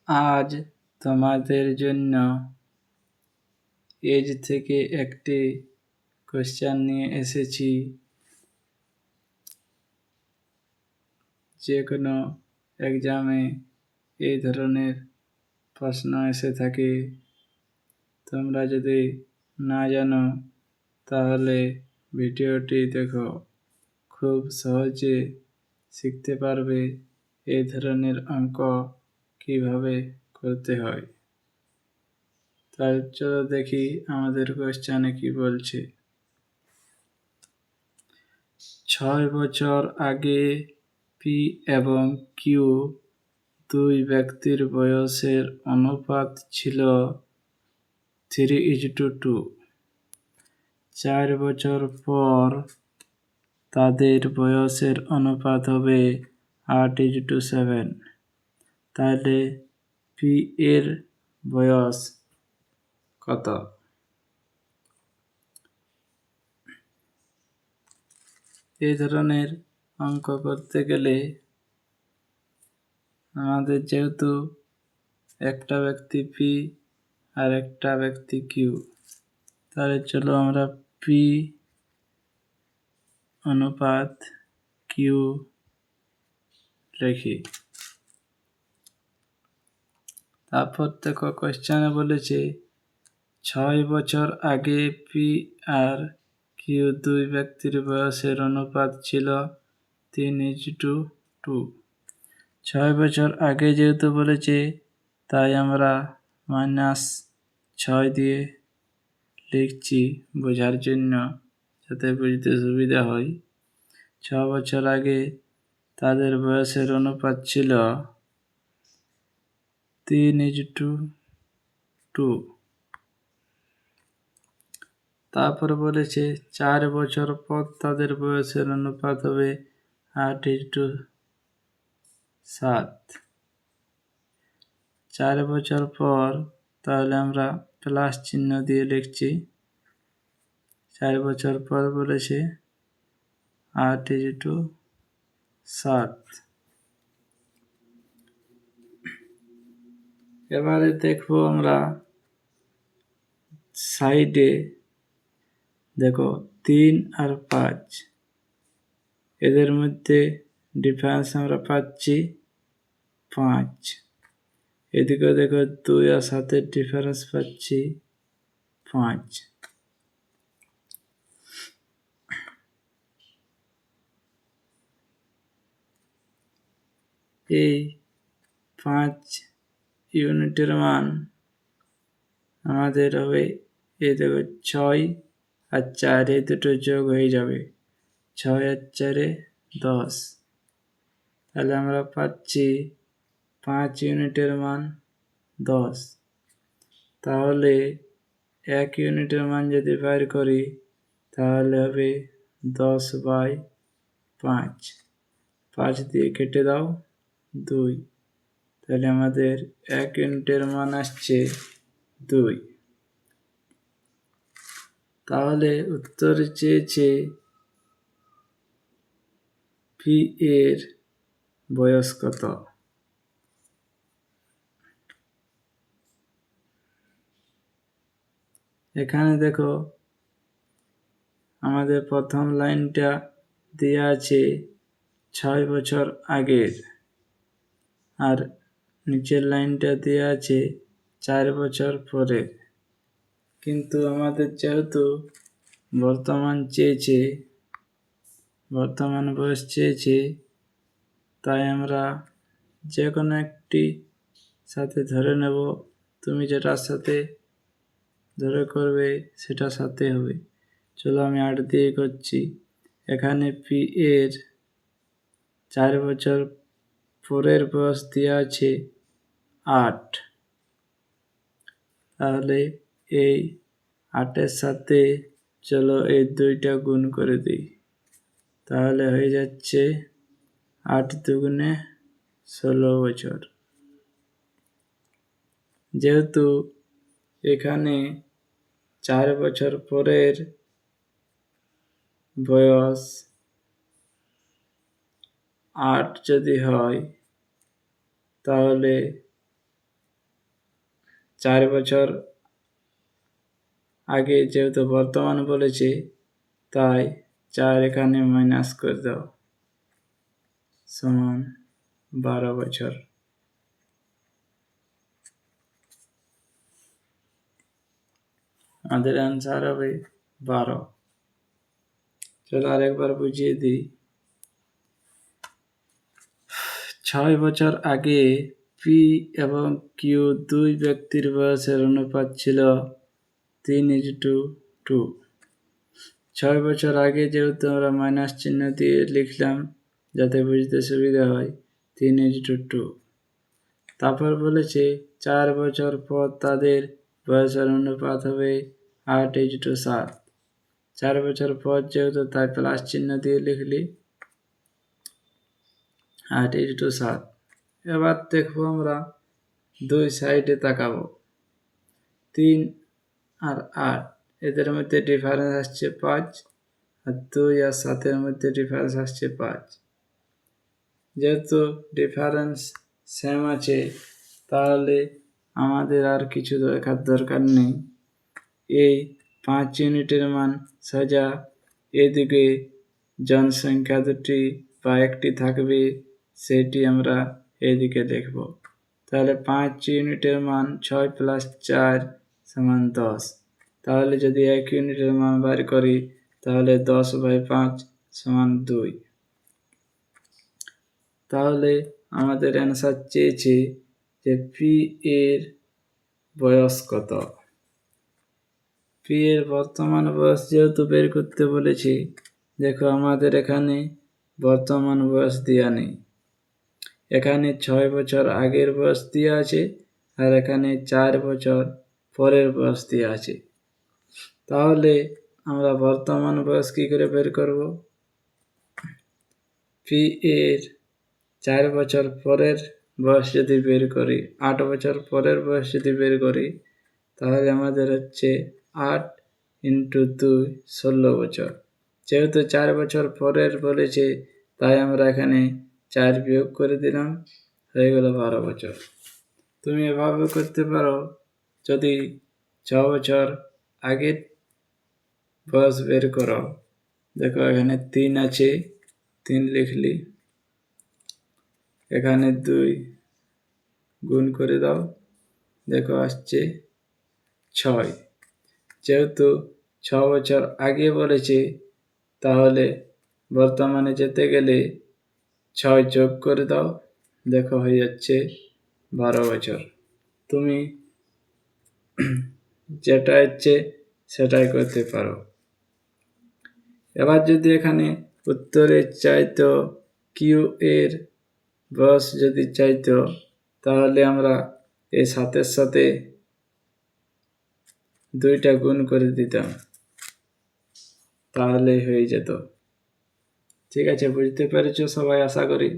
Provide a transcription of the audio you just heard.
আজ তোমাদের জন্য এজ থেকে একটি কোশ্চেন নিয়ে এসেছি। যে কোনো এক্সামে এই ধরনের প্রশ্ন এসে থাকে। তোমরা যদি না জানো তাহলে ভিডিওটি দেখো, খুব সহজে শিখতে পারবে এই ধরনের অঙ্ক কিভাবে করতে হয়। তাই চলো দেখি আমাদের কোশ্চেনে কি বলছে। 6 বছর আগে পি এবং কিউ দুই ব্যক্তির বয়সের অনুপাত ছিল 3:2। 4 বছর পর তাদের বয়সের অনুপাত হবে 8:7। তাহলে পি এর বয়স কত? এই ধরনের অঙ্ক করতে গেলে আমাদের যেহেতু একটা ব্যক্তি পি আর একটা ব্যক্তি কিউ, তাহলে চলো আমরা পি অনুপাত কিউ লিখি। তারপর দেখো কোশ্চেনে বলেছে 6 বছর আগে পি আর কিউ দুই ব্যক্তির বয়সের অনুপাত ছিল 3:2। 6 বছর আগে যেহেতু বলেছে, তাই আমরা -6 দিয়ে লিখছি বোঝার জন্য, যাতে বুঝতে সুবিধা হয়। 6 বছর আগে তাদের বয়সের অনুপাত ছিল 3:2। তারপর বলেছে 4 বছর পর তাদের বয়সের অনুপাত হবে 8:7। 4 বছর পর তাহলে আমরা প্লাস চিহ্ন দিয়ে লিখছি। 4 বছর পর বলেছে 8:7। এবারে দেখবো আমরা সাইডে, দেখো 3 আর 5 এদের মধ্যে ডিফারেন্স আমরা পাচ্ছি 5। এদিকে দেখো 2 আর 7-এর ডিফারেন্স পাচ্ছি 5। এই 5 ইউনিটের মান আমাদের হবে, এই দেখো 6 আর 4 এই দুটো যোগ হয়ে যাবে, 6 আর 4-এ 10। তাহলে আমরা পাচ্ছি 5 ইউনিটের মান 10। তাহলে 1 ইউনিটের মান যদি বের করি তাহলে হবে 10/5। 5 দিয়ে কেটে দাও 2। তাহলে আমাদের 1 ইউনিটের মান আসছে 2। তাহলে উত্তরে চেয়েছে পি এর বয়স কত। এখানে দেখো আমাদের প্রথম লাইনটা দেওয়া আছে 6 বছর আগের, আর নিচের লাইনটা দেওয়া আছে 4 বছর পরে। কিন্তু আমাদের যেহেতু বর্তমান বয়স চেয়েছে, তাই আমরা যে কোনো একটি সাথে ধরে নেব। তুমি যেটার সাথে ধরে করবে সেটার সাথে হবে। চলো আমি 8 দিয়ে করছি। এখানে পি এর 4 বছর পরের বয়স দেওয়া আছে 8। তাহলে এই 8-এর সাথে চলো এই 2টা গুণ করে দিই। তাহলে হয়ে যাচ্ছে 8 দুগুণে 16 বছর। যেহেতু এখানে 4 বছর পরের বয়স 8 যদি হয়, তাহলে 4 বছর আগে যেহেতু বর্তমান বলেছে, তাই 4 এখানে মাইনাস করে দাও, সমান 12 বছর। আমাদের অ্যান্সার হবে 12। চলো আরেকবার বুঝিয়ে দিই। 6 বছর আগে পি এবং কিউ দুই ব্যক্তির বয়সের অনুপাত ছিল 3:2। 6 বছর আগে যেহেতু আমরা মাইনাস চিহ্ন দিয়ে লিখলাম যাতে বুঝতে সুবিধা হয়, 3:2। তারপর বলেছে 4 বছর পর তাদের বয়সের অনুপাত হবে 8:7। 4 বছর পর যেহেতু তাই প্লাস চিহ্ন দিয়ে লিখলি 8:7। এবার দেখবো আমরা দুই সাইডে তাকাবো, 3 আর 8 এদের মধ্যে ডিফারেন্স আসছে 5, আর 2 আর 7-এর মধ্যে ডিফারেন্স আসছে 5। যেহেতু ডিফারেন্স সেম আছে, তাহলে আমাদের আর কিছু দেখার দরকার নেই। এই 5 ইউনিটের মান সোজা এদিকে জনসংখ্যা দুটি বা একটি থাকবে, সেটি আমরা এদিকে দেখব। তাহলে 5 ইউনিটের মান 6 + 4 = 10। তাহলে যদি 1 ইউনিটের মান বার করি, তাহলে 10/5 = 2। তাহলে আমাদের অ্যান্সার চেয়েছে যে পি এর বয়স কত। পি এর বর্তমান বয়স যেহেতু বের করতে বলেছি, দেখো আমাদের এখানে বর্তমান বয়স দেওয়া নেই। এখানে 6 বছর আগের বয়স দেওয়া আছে, আর এখানে 4 বছর পরের বয়স দেওয়া আছে। তাহলে আমরা বর্তমান বয়স কী করে বের করব? পি এর 4 বছর পরের বয়স যদি বের করি, 8 বছর পরের বয়স যদি বের করি, তাহলে আমাদের হচ্ছে 8 × 2 16 বছর। যেহেতু 4 বছর পরের বলেছে, তাই আমরা এখানে 4 বিয়োগ করে দিলাম, হয়ে গেল 12 বছর। তুমি এভাবে করতে পারো। যদি 6 বছর আগের বয়স বের করো, দেখো এখানে 3 আছে, 3 লিখলি, এখানে 2 গুণ করে দাও, দেখো আসছে 6। যেহেতু 6 বছর আগে বলেছে, তাহলে বর্তমানে যেতে গেলে 6 যোগ করে দাও, দেখো হয়ে যাচ্ছে 12 বছর। তুমি যেটা ইচ্ছে সেটাই করতে পারো। এবার যদি এখানে উত্তরে চাইতো কিউ এর বয়স যদি চাইতো, তাহলে আমরা এই 7-এর সাথে 2টা গুণ করে দিতাম, তাহলে হয়ে যেত। ঠিক আছে, বুঝতে পেরেছো সবাই আশা করি।